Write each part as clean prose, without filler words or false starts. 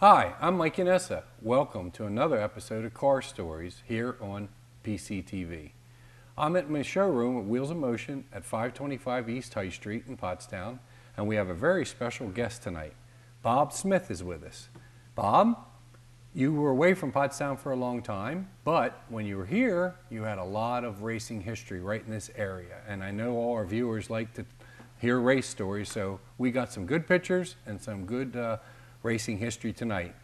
Hi, I'm Mike Yanessa. Welcome to another episode of Car Stories here on PCTV. I'm at my showroom at Wheels of Motion at 525 East High Street in Pottstown, and we have a very special guest tonight. Bob Smith is with us. Bob, you were away from Pottstown for a long time, but when you were here, you had a lot of racing history right in this area, and I know all our viewers like to hear race stories, so we got some good pictures and some good racing history tonight.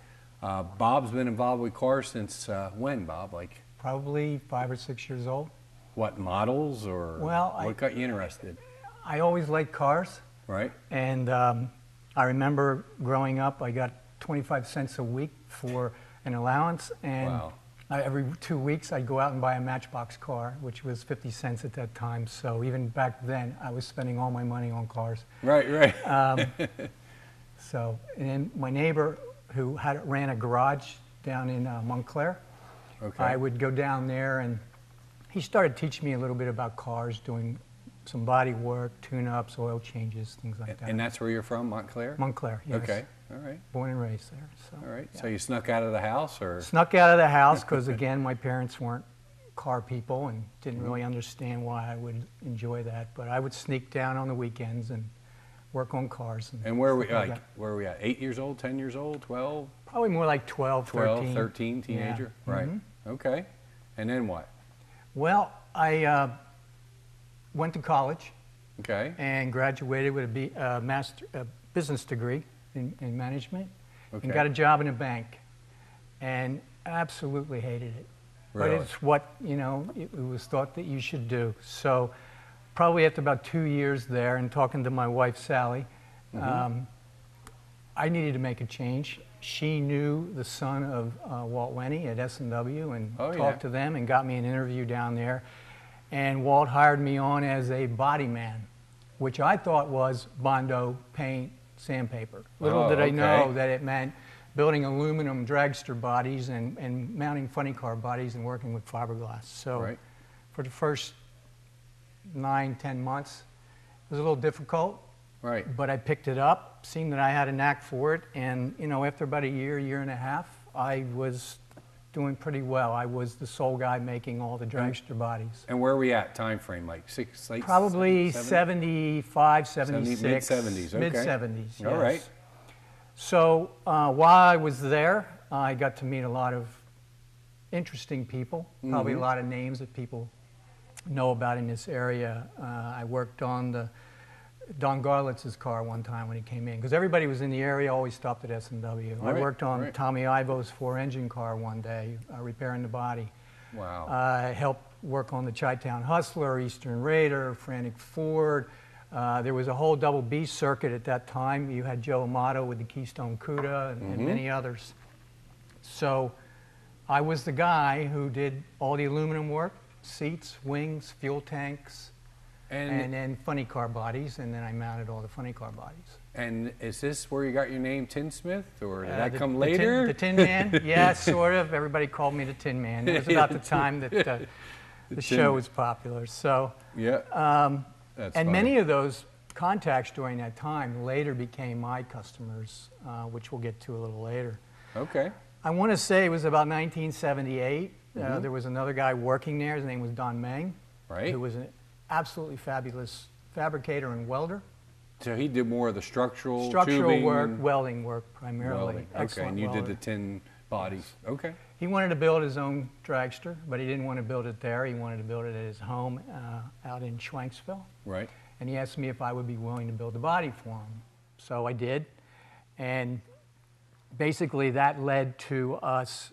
Bob's been involved with cars since when, Bob? Like probably 5 or 6 years old. What models or what got you interested? I always liked cars. Right. And I remember growing up, I got 25 cents a week for an allowance, and wow. Every 2 weeks I'd go out and buy a Matchbox car, which was 50 cents at that time. So even back then, I was spending all my money on cars. Right. So, and then my neighbor who ran a garage down in Montclair, Okay. I would go down there, and he started teaching me a little bit about cars, doing some body work, tune-ups, oil changes, things like that. And that's where you're from, Montclair? Montclair, yes. Okay, all right. Born and raised there. So, All right, yeah. so you snuck out of the house or? Snuck out of the house because, again, my parents weren't car people and didn't really understand why I would enjoy that. But I would sneak down on the weekends and work on cars. And where were stuff we at? 8 years old, 10 years old, 12? Probably more like 12, 13. 13, teenager? Yeah. Right, Mm-hmm. okay. And then what? Well, I went to college. Okay. And graduated with a business degree in management, Okay. and got a job in a bank, and absolutely hated it. Really? But it's what, it was thought that you should do. So probably after about 2 years there and talking to my wife, Sally, Mm-hmm. I needed to make a change. She knew the son of Walt Wenny at S&W and talked to them and got me an interview down there. And Walt hired me on as a body man, which I thought was Bondo, paint, sandpaper. Little did I know that it meant building aluminum dragster bodies and mounting funny car bodies and working with fiberglass. So for the first 9, 10 months, it was a little difficult. Right. But I picked it up, seemed that I had a knack for it, and after about a year and a half, I was doing pretty well. I was the sole guy making all the dragster bodies. And where are we at time frame? Like late Probably 70? 75, 76. Mid-70s, okay. Mid-70s, yes. All right. So while I was there, I got to meet a lot of interesting people, probably a lot of names that people know about in this area. I worked on Don Garlitz's car one time when he came in, because everybody was in the area, always stopped at S&W. I worked on Tommy Ivo's 4-engine car one day, repairing the body. Wow. I helped work on the Chi-Town Hustler, Eastern Raider, Frantic Ford. There was a whole double B circuit at that time. You had Joe Amato with the Keystone Cuda and many others. So I was the guy who did all the aluminum work, seats, wings, fuel tanks, and then funny car bodies, and then I mounted all the funny car bodies. And is this where you got your name, Tinsmith, or did that come later? The Tin Man, yeah, sort of. Everybody called me the Tin Man. It was about the time that the show was popular. So, yeah, and funny. Many of those contacts during that time later became my customers, which we'll get to a little later. Okay. I want to say it was about 1978. There was another guy working there. His name was Don Meng, who was an absolutely fabulous fabricator and welder. So he did more of the structural work, welding work primarily. Welding. Okay, and you did the tin bodies. Okay. He wanted to build his own dragster, but he didn't want to build it there. He wanted to build it at his home out in Schwanksville. Right. And he asked me if I would be willing to build the body for him. So I did. And basically that led to us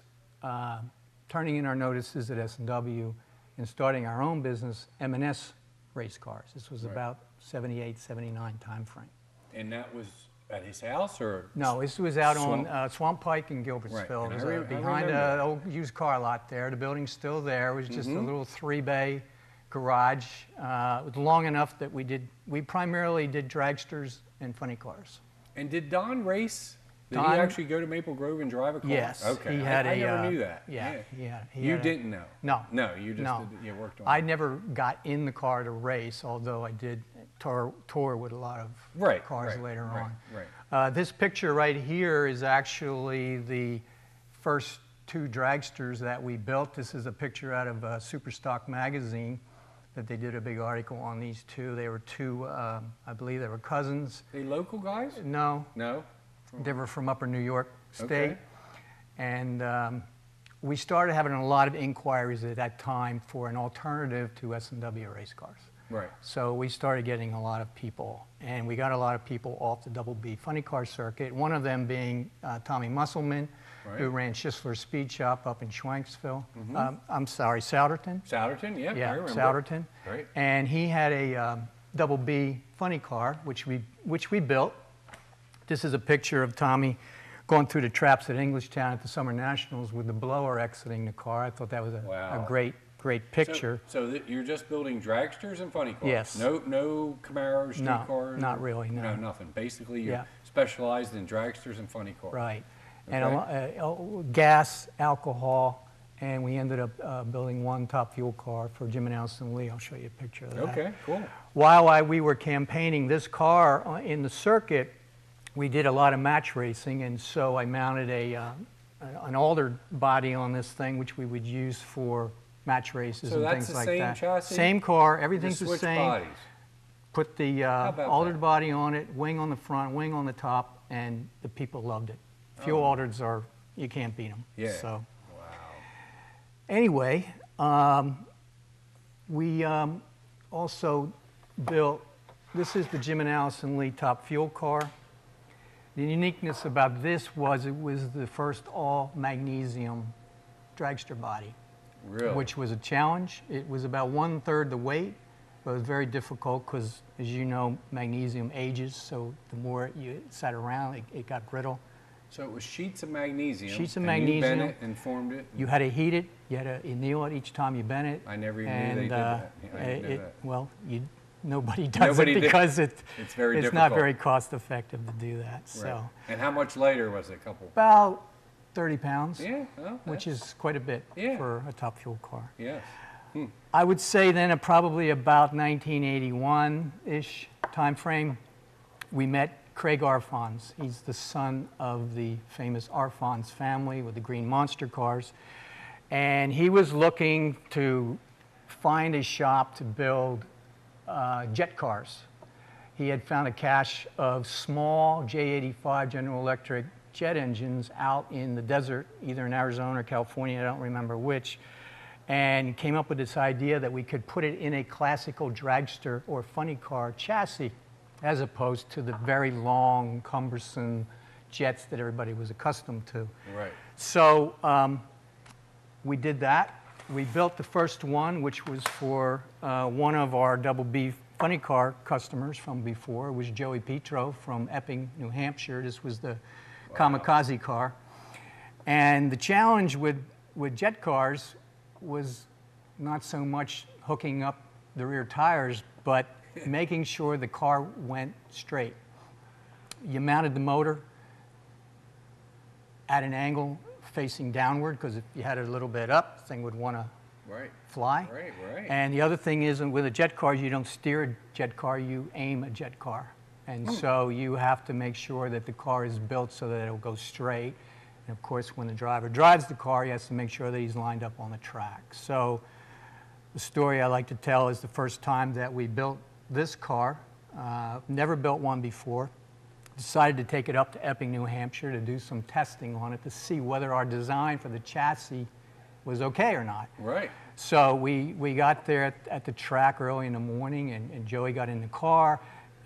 turning in our notices at S&W and starting our own business, M&S race cars. This was about 78, 79 time frame. And that was at his house, or? No, this was out on Swamp Pike in Gilbertsville. Right. It was behind an old used car lot there. The building's still there. It was just a little 3-bay garage. It was long enough that we primarily did dragsters and funny cars. And did Don race Did he actually go to Maple Grove and drive a car? Yes. Okay. He had I never knew that. Yeah. You didn't know? No. No, you just no. you worked on I it. never got in the car to race, although I did tour with a lot of cars later on. Right. This picture right here is actually the first 2 dragsters that we built. This is a picture out of Superstock magazine that they did a big article on these 2. They were 2, I believe they were cousins. They local guys? No. No? They were from upper New York State. Okay. And we started having a lot of inquiries at that time for an alternative to S&W race cars. Right. So we started getting a lot of people, and we got a lot of people off the Double B funny car circuit, one of them being Tommy Musselman, who ran Schisler Speed Shop up in Schwanksville. I'm sorry, Souderton. Souderton, yeah, I remember. Souderton. Right. And he had a Double B funny car, which we built. This is a picture of Tommy going through the traps at Englishtown at the Summer Nationals with the blower exiting the car. I thought that was a great picture. So you're just building dragsters and funny cars? Yes. No Camaros, street cars? Not really, no. No, nothing. Basically, you're specialized in dragsters and funny cars. Right. Okay. And gas, alcohol, and we ended up building 1 top fuel car for Jim and Allison Lee. I'll show you a picture of that. Okay, cool. While we were campaigning this car in the circuit, we did a lot of match racing, and so I mounted an altered body on this thing, which we would use for match races and things like that. So that's the same chassis? Same car, everything's the same. Bodies. Put the altered body on it, wing on the front, wing on the top, and the people loved it. Fuel altereds are, you can't beat them. Yeah. So. Wow. Anyway, we also built, this is the Jim and Allison Lee top fuel car. The uniqueness about this was it was the first all magnesium dragster body. Really? Which was a challenge. It was about 1/3 the weight, but it was very difficult because, as you know, magnesium ages, so the more you sat around, it got brittle. So it was sheets of magnesium. Sheets of and magnesium. You bent it and formed it? You had to heat it. You had to anneal it each time you bent it. I never even knew they did that. I didn't know that. Well, nobody does it because it's not very cost effective to do that. Right. So. And how much lighter was it? A couple? About 30 pounds. Yeah. Well, which is quite a bit for a top fuel car. Yes. I would say then probably about 1981-ish time frame, we met Craig Arfons. He's the son of the famous Arfons family with the green monster cars. And he was looking to find a shop to build jet cars. He had found a cache of small J85 General Electric jet engines out in the desert, either in Arizona or California, I don't remember which, and came up with this idea that we could put it in a classical dragster or funny car chassis, as opposed to the very long, cumbersome jets that everybody was accustomed to. Right. So we did that. We built the first one, which was for one of our Double B funny car customers from before. It was Joey Petro from Epping, New Hampshire. This was the kamikaze car. And the challenge with jet cars was not so much hooking up the rear tires, but making sure the car went straight. You mounted the motor at an angle facing downward, because if you had it a little bit up, the thing would want to fly. Right. And the other thing is, with a jet car, you don't steer a jet car, you aim a jet car. And so you have to make sure that the car is built so that it'll go straight. And of course, when the driver drives the car, he has to make sure that he's lined up on the track. So the story I like to tell is the first time that we built this car, never built one before, decided to take it up to Epping, New Hampshire to do some testing on it to see whether our design for the chassis was okay or not. Right. So we got there at the track early in the morning, and Joey got in the car,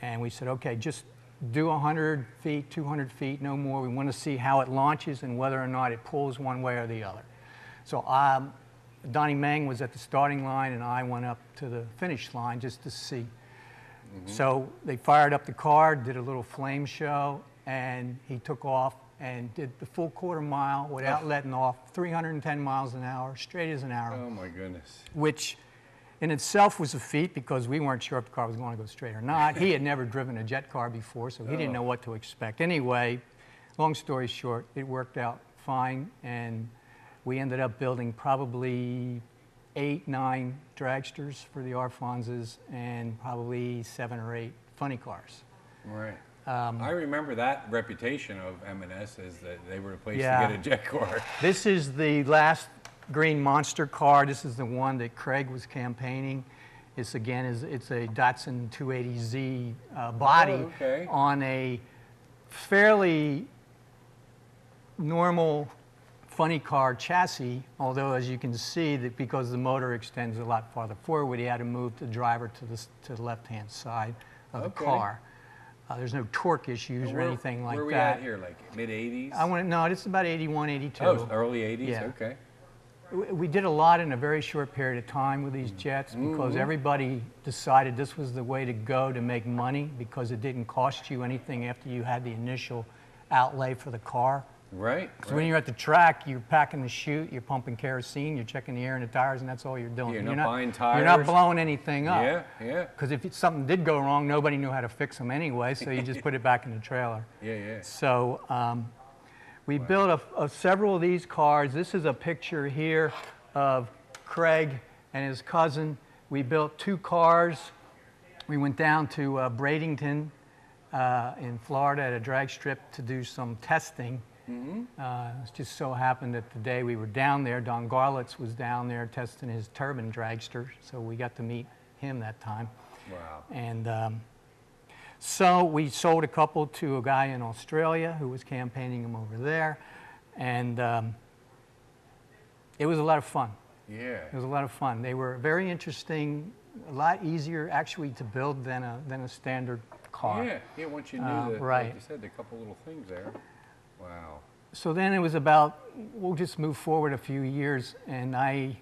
and we said, okay, just do 100 feet, 200 feet, no more. We want to see how it launches and whether or not it pulls one way or the other. So Donnie Meng was at the starting line, and I went up to the finish line just to see. So they fired up the car, did a little flame show, and he took off and did the full quarter mile without letting off, 310 miles an hour, straight as an arrow. Oh my goodness. Which in itself was a feat, because we weren't sure if the car was going to go straight or not. He had never driven a jet car before, so he didn't know what to expect. Anyway, long story short, it worked out fine, and we ended up building probably 8, 9 dragsters for the Arfonses and probably 7 or 8 funny cars. Right. I remember that reputation of M&S as that they were the place to Yeah. get a jet car. This is the last green monster car. This is the one that Craig was campaigning. It's again it's a Datsun 280Z body on a fairly normal funny car chassis, although as you can see that because the motor extends a lot farther forward, he had to move the driver to the left-hand side of the car. There's no torque issues or anything like that. Where are we at here, like mid-80s? No, it's about 81, 82. Oh, early 80s? Yeah. Okay. We did a lot in a very short period of time with these jets because everybody decided this was the way to go to make money because it didn't cost you anything after you had the initial outlay for the car. Right. So when you're at the track, you're packing the chute, you're pumping kerosene, you're checking the air in the tires, and that's all you're doing. You're not buying tires. You're not blowing anything up. Yeah, yeah. Because if something did go wrong, nobody knew how to fix them anyway, so you just put it back in the trailer. Yeah, yeah. So we built several of these cars. This is a picture here of Craig and his cousin. We built 2 cars. We went down to Bradenton in Florida at a drag strip to do some testing. It just so happened that the day we were down there, Don Garlitz was down there testing his turbine dragster, so we got to meet him that time. Wow. And so we sold a couple to a guy in Australia who was campaigning them over there, and it was a lot of fun. Yeah. It was a lot of fun. They were very interesting, a lot easier actually to build than a standard car. Yeah, yeah. Once you knew like you said, the couple little things there. Wow. So then it was about, we'll just move forward a few years, and I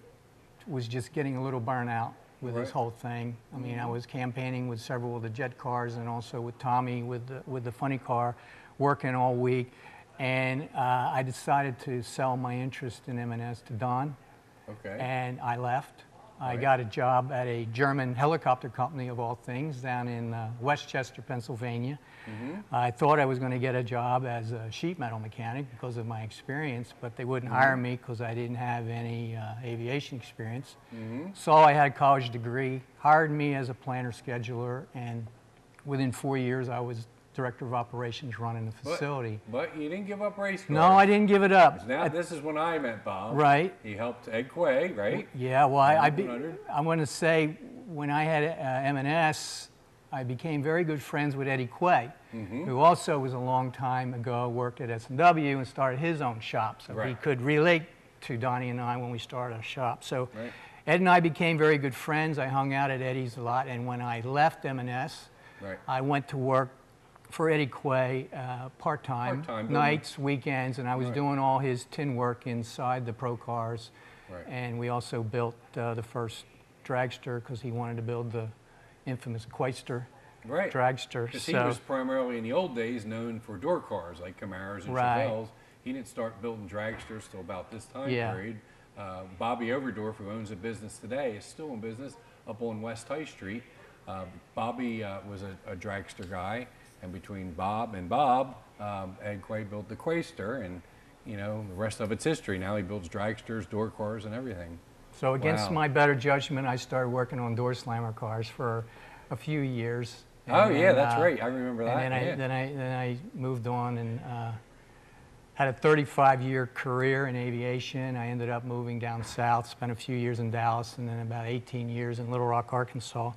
was just getting a little burnout with this whole thing. I mean, I was campaigning with several of the jet cars and also with Tommy with the funny car, working all week. And I decided to sell my interest in M&S to Don. Okay. And I left. I got a job at a German helicopter company, of all things, down in Westchester, Pennsylvania. I thought I was going to get a job as a sheet metal mechanic because of my experience, but they wouldn't hire me because I didn't have any aviation experience. So I had a college degree, hired me as a planner scheduler, and within 4 years I was director of operations running the facility. But you didn't give up race cars. No, I didn't give it up. Now, this is when I met Bob. Right. He helped Ed Quay, right? Yeah, well, I'm going to say when I had M&S, I became very good friends with Eddie Quay, who also was a long time ago, worked at S&W and started his own shop. So he could relate to Donnie and I when we started our shop. So Ed and I became very good friends. I hung out at Eddie's a lot. And when I left M&S, I went to work for Eddie Quay part-time, nights, weekends, and I was doing all his tin work inside the Pro cars. And we also built the first dragster because he wanted to build the infamous Quayster dragster. Because he was primarily in the old days known for door cars like Camaros and Chevelles. He didn't start building dragsters till about this time period. Bobby Overdorf, who owns a business today, is still in business up on West High Street. Bobby was a dragster guy. And between Bob and Bob, Ed Quay built the Quayster, and you know the rest of it's history. Now he builds dragsters, door cars, and everything. So against my better judgment, I started working on door slammer cars for a few years. And yeah, that's right. I remember that. And then I moved on and had a 35-year career in aviation. I ended up moving down south, spent a few years in Dallas, and then about 18 years in Little Rock, Arkansas.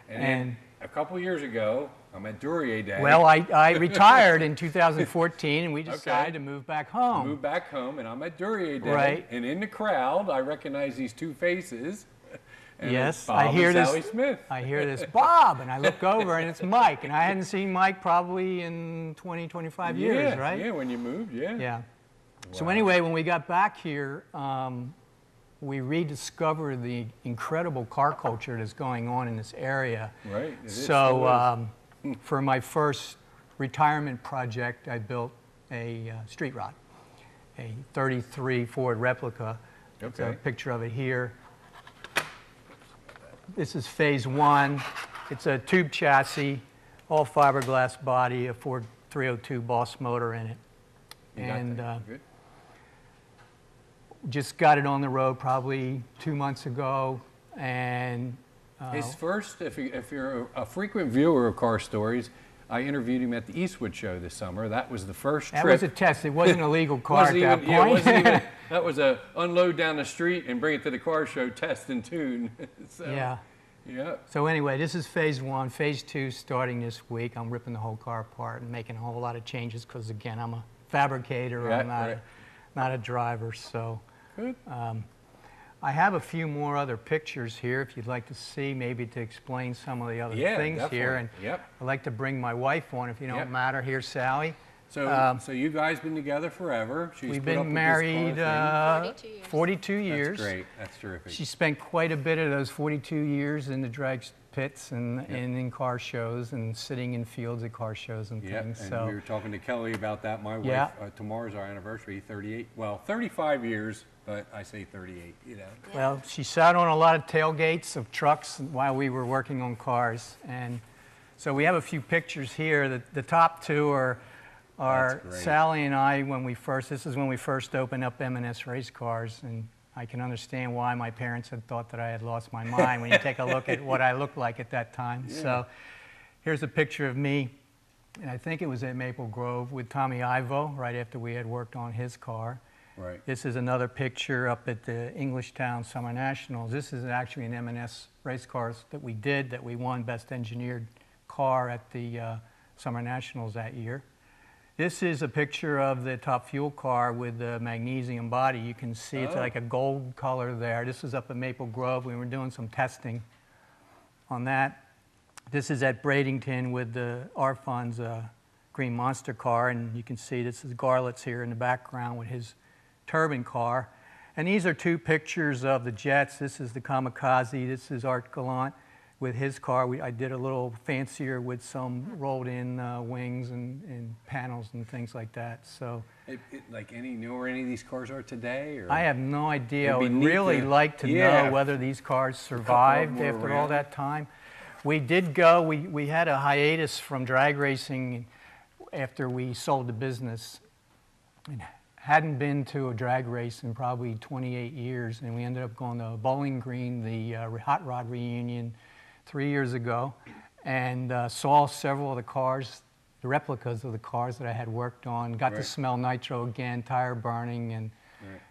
And a couple years ago, I'm at Duryea Day. Well, I retired in 2014, and we decided to move back home. Move back home, and I'm at Duryea Day. Right. And in the crowd, I recognize these two faces. And yes, Bob I hear and this. Sally Smith. I hear this, Bob, and I look over, and it's Mike. And I hadn't seen Mike probably in 20, 25 years, right? Yeah, when you moved, yeah. Wow. So anyway, when we got back here, we rediscovered the incredible car culture that's going on in this area. Right. So for my first retirement project, I built a street rod, a 33 Ford replica. There's a picture of it here. This is phase 1. It's a tube chassis, all fiberglass body, a Ford 302 Boss motor in it. and just got it on the road probably 2 months ago. And his first, if you're a frequent viewer of Car Stories, I interviewed him at the Eastwood show this summer. That was the first trip. That was a test. It wasn't a legal car at that point. Yeah, it wasn't even, that was a unload down the street and bring it to the car show, test and tune. So, yeah. Yeah. So anyway, this is phase 1. Phase 2 starting this week. I'm ripping the whole car apart and making a whole lot of changes because, again, I'm a fabricator. Yeah, I'm not a driver. So good. I have a few more other pictures here if you'd like to see, maybe to explain some of the other things definitely. here. And I'd like to bring my wife on if you don't matter. Here's Sally. So, so you guys been together forever. We've been married 42 years. That's great. That's terrific. She spent quite a bit of those 42 years in the drag pits and in car shows and sitting in fields at car shows and things. And so we were talking to Kelly about that. My wife, tomorrow's our anniversary, 35 years, but I say 38, you know. Well, she sat on a lot of tailgates of trucks while we were working on cars. And so we have a few pictures here. The top two are Sally and I this is when we first opened up M&S race cars, and I can understand why my parents had thought that I had lost my mind when you take a look at what I looked like at that time. Yeah. So here's a picture of me, and I think it was at Maple Grove with Tommy Ivo right after we had worked on his car. Right. This is another picture up at the Englishtown Summer Nationals. This is actually an M&S race cars that we won Best Engineered Car at the Summer Nationals that year. This is a picture of the Top Fuel car with the magnesium body. You can see it's like a gold color there. This is up at Maple Grove. We were doing some testing on that. This is at Bradenton with the Arfon's Green Monster car, and you can see this is Garlett's here in the background with his turbine car. And these are two pictures of the jets. This is the Kamikaze. This is Art Gallant with his car. I did a little fancier with some rolled-in wings and panels and things like that. So, like where any of these cars are today? Or? I have no idea. I would really like to know whether these cars survived after all that time. We did go. We had a hiatus from drag racing after we sold the business. And hadn't been to a drag race in probably 28 years, and we ended up going to Bowling Green, the Hot Rod reunion 3 years ago, and saw several of the cars, the replicas of the cars that I had worked on, got to smell nitro again, tire burning, and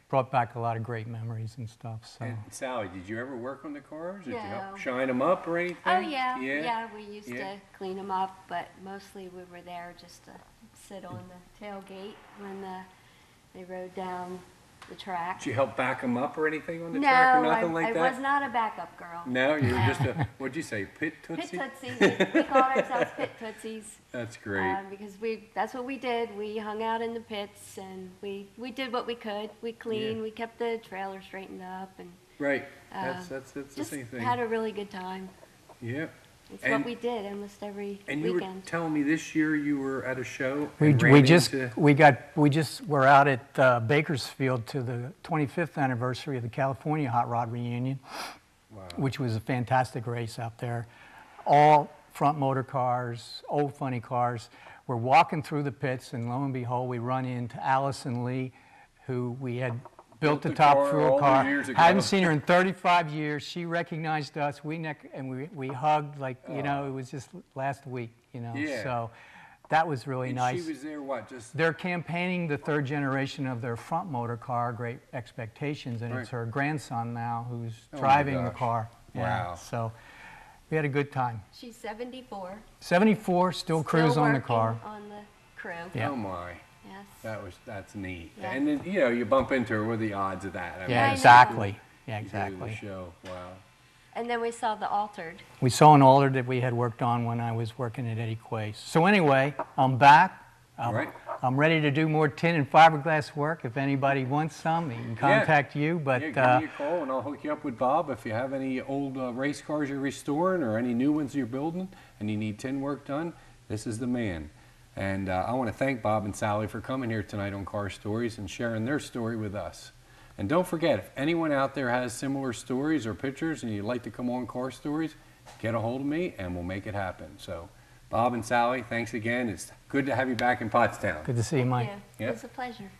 brought back a lot of great memories and stuff. So. And Sally, did you ever work on the cars? Did you help shine them up or anything? Oh, yeah, we used to clean them up, but mostly we were there just to sit on the tailgate when they rode down the track. Did you help back them up or anything on the track or nothing like that? No, I was not a backup girl. No, you were just a, what'd you say, pit tootsie? Pit tootsie. We called ourselves pit tootsies. That's great. Because that's what we did. We hung out in the pits and we did what we could. We cleaned, we kept the trailer straightened up. And right, that's the same thing. Had a really good time. Yeah. It's what we did almost every weekend. And you were telling me this year you were at a show. We just were out at Bakersfield to the 25th anniversary of the California Hot Rod reunion, which was a fantastic race out there. All front motor cars, old funny cars. We're walking through the pits, and lo and behold, we run into Allison Lee, who we had built the Top Fuel car. Hadn't seen her in 35 years. She recognized us. We hugged like, you know, it was just last week, you know. Yeah. So that was really nice. She was there, They're campaigning the third generation of their front motor car, Great Expectations, and it's her grandson now who's driving the car. Wow. So we had a good time. She's 74. 74, still cruise on the car. On the crew. Yeah. Oh my. Yes. That's neat. Yeah. And then, you know, you bump into her. What are the odds of that? Exactly. Yeah, exactly. The show. Wow. And then we saw the altered. We saw an altered that we had worked on when I was working at Eddie Quay's. So anyway, I'm back. I'm ready to do more tin and fiberglass work. If anybody wants some, he can contact you. But give me a call and I'll hook you up with Bob. If you have any old race cars you're restoring or any new ones you're building and you need tin work done, this is the man. And I want to thank Bob and Sally for coming here tonight on Car Stories and sharing their story with us. And don't forget, if anyone out there has similar stories or pictures and you'd like to come on Car Stories, get a hold of me and we'll make it happen. So Bob and Sally, thanks again. It's good to have you back in Pottstown. Good to see you, Mike. Yeah, it was a pleasure.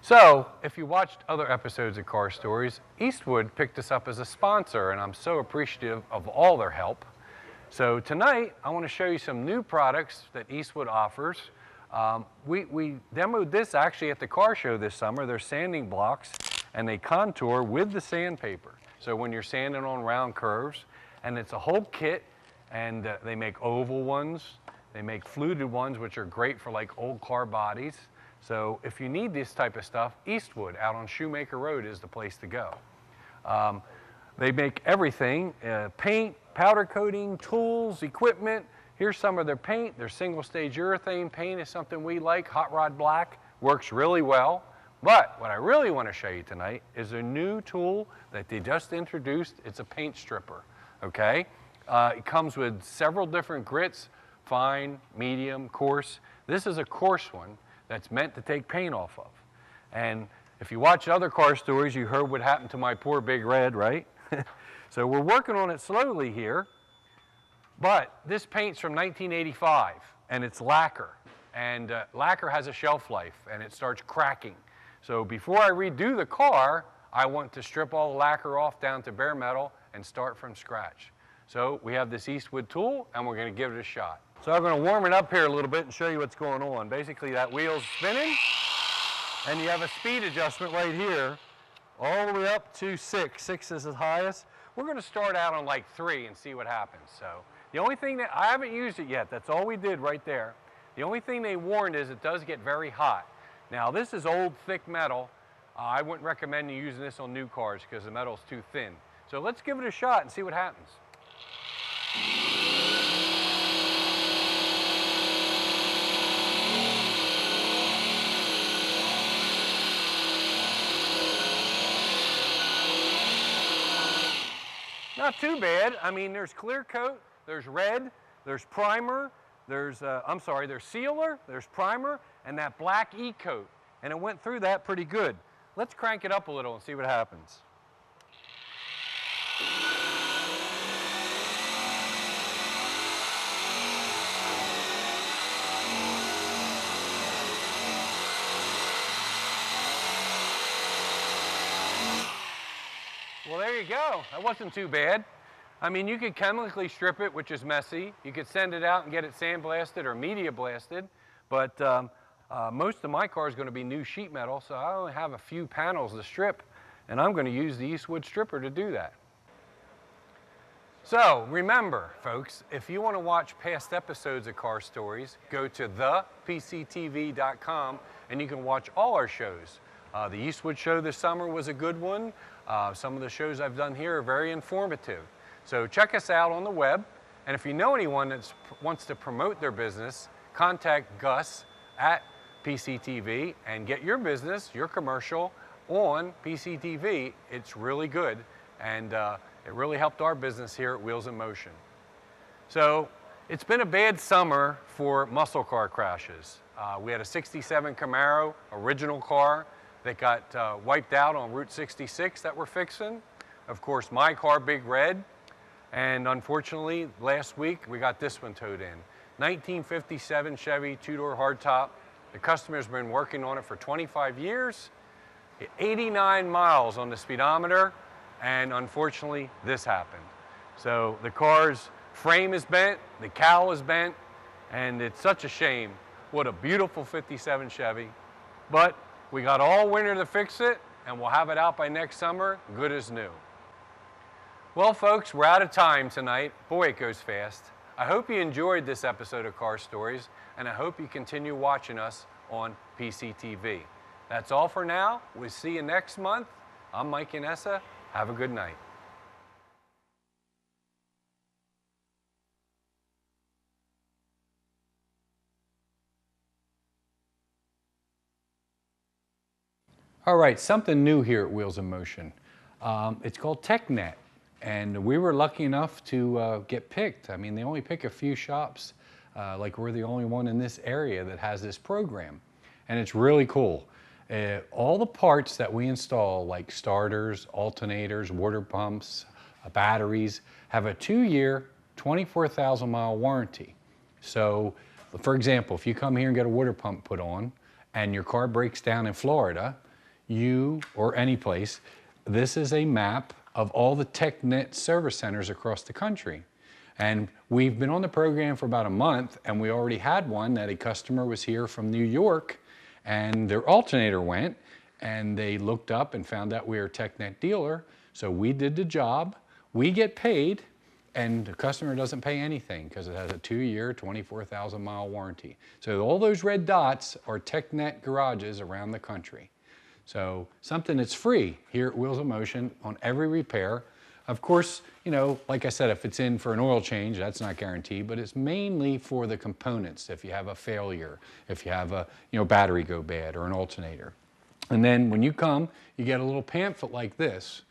So, if you watched other episodes of Car Stories, Eastwood picked us up as a sponsor, and I'm so appreciative of all their help. So tonight, I want to show you some new products that Eastwood offers. We demoed this actually at the car show this summer. They're sanding blocks, and they contour with the sandpaper. So when you're sanding on round curves, and it's a whole kit, and they make oval ones, they make fluted ones, which are great for like old car bodies. So if you need this type of stuff, Eastwood out on Shoemaker Road is the place to go. They make everything, paint, powder coating, tools, equipment. Here's some of their paint. Their single stage urethane paint is something we like. Hot Rod Black works really well. But what I really want to show you tonight is a new tool that they just introduced. It's a paint stripper, okay? It comes with several different grits, fine, medium, coarse. This is a coarse one that's meant to take paint off of. And if you watch other car stories, you heard what happened to my poor Big Red, right? So we're working on it slowly here, but this paint's from 1985, and it's lacquer. And lacquer has a shelf life, and it starts cracking. So before I redo the car, I want to strip all the lacquer off down to bare metal and start from scratch. So we have this Eastwood tool, and we're going to give it a shot. So I'm going to warm it up here a little bit and show you what's going on. Basically, that wheel's spinning, and you have a speed adjustment right here, all the way up to 6. 6 is the highest. We're going to start out on like 3 and see what happens. So the only thing that, I haven't used it yet, that's all we did right there. The only thing they warned is it does get very hot. Now this is old thick metal. I wouldn't recommend you using this on new cars because the metal's too thin. So let's give it a shot and see what happens. Not too bad. I mean, there's clear coat, there's red, there's primer, there's sealer, there's primer, and that black E-coat. And it went through that pretty good. Let's crank it up a little and see what happens. Well, there you go. That wasn't too bad. I mean, you could chemically strip it, which is messy. You could send it out and get it sandblasted or media blasted. But most of my car is going to be new sheet metal, so I only have a few panels to strip, and I'm going to use the Eastwood stripper to do that. So remember, folks, if you want to watch past episodes of Car Stories, go to thepctv.com, and you can watch all our shows. The Eastwood show this summer was a good one. Some of the shows I've done here are very informative. So check us out on the web, and if you know anyone that wants to promote their business, contact Gus at PCTV and get your business, your commercial on PCTV. It's really good, and it really helped our business here at Wheels in Motion. So it's been a bad summer for muscle car crashes. We had a '67 Camaro, original car, that got wiped out on Route 66 that we're fixing. Of course, my car, Big Red. And unfortunately, last week, we got this one towed in. 1957 Chevy two-door hardtop. The customer's been working on it for 25 years. 89 miles on the speedometer, and unfortunately, this happened. So the car's frame is bent, the cowl is bent, and it's such a shame. What a beautiful 57 Chevy. But we got all winter to fix it, and we'll have it out by next summer, good as new. Well, folks, we're out of time tonight. Boy, it goes fast. I hope you enjoyed this episode of Car Stories, and I hope you continue watching us on PCTV. That's all for now. We'll see you next month. I'm Mike Inessa. Have a good night. All right, something new here at Wheels in Motion. It's called Technet, and we were lucky enough to get picked. I mean, they only pick a few shops, like we're the only one in this area that has this program, and it's really cool. All the parts that we install, like starters, alternators, water pumps, batteries, have a 2-year 24,000 mile warranty. So, for example, if you come here and get a water pump put on and your car breaks down in Florida, or any place, this is a map of all the Technet service centers across the country. And we've been on the program for about a month, and we already had one that a customer was here from New York, and their alternator went, and they looked up and found out we were a Technet dealer. So we did the job, we get paid, and the customer doesn't pay anything because it has a 2-year, 24,000 mile warranty. So all those red dots are Technet garages around the country. So something that's free here at Wheels of Motion on every repair. Of course, you know, like I said, if it's in for an oil change, that's not guaranteed, but it's mainly for the components. If you have a failure, if you have a battery go bad or an alternator. And then when you come, you get a little pamphlet like this,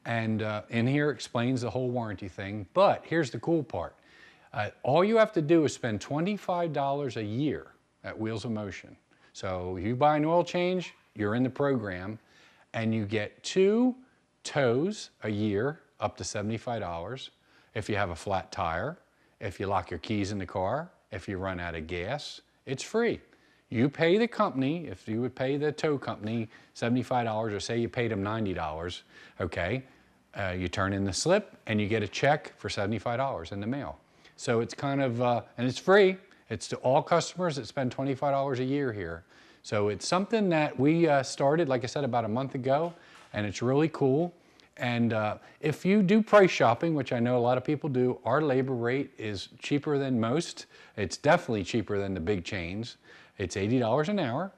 and in here explains the whole warranty thing. But here's the cool part. All you have to do is spend $25 a year at Wheels of Motion. So you buy an oil change, you're in the program, and you get 2 tows a year, up to $75. If you have a flat tire, if you lock your keys in the car, if you run out of gas, it's free. You pay the company, if you would pay the tow company $75, or say you paid them $90, okay, you turn in the slip and you get a check for $75 in the mail. So it's kind of, and it's free. It's to all customers that spend $25 a year here. So it's something that we started, like I said, about a month ago, and it's really cool. And if you do price shopping, which I know a lot of people do, our labor rate is cheaper than most. It's definitely cheaper than the big chains. It's $80 an hour,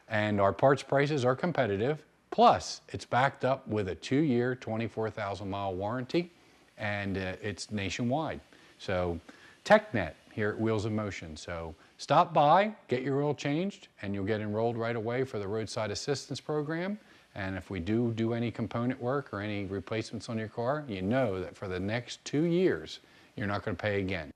and our parts prices are competitive. Plus, it's backed up with a 2-year, 24,000 mile warranty, and it's nationwide. So Technet here at Wheels of Motion. So stop by, get your oil changed, and you'll get enrolled right away for the roadside assistance program. And if we do any component work or any replacements on your car, you know that for the next 2 years, you're not going to pay again.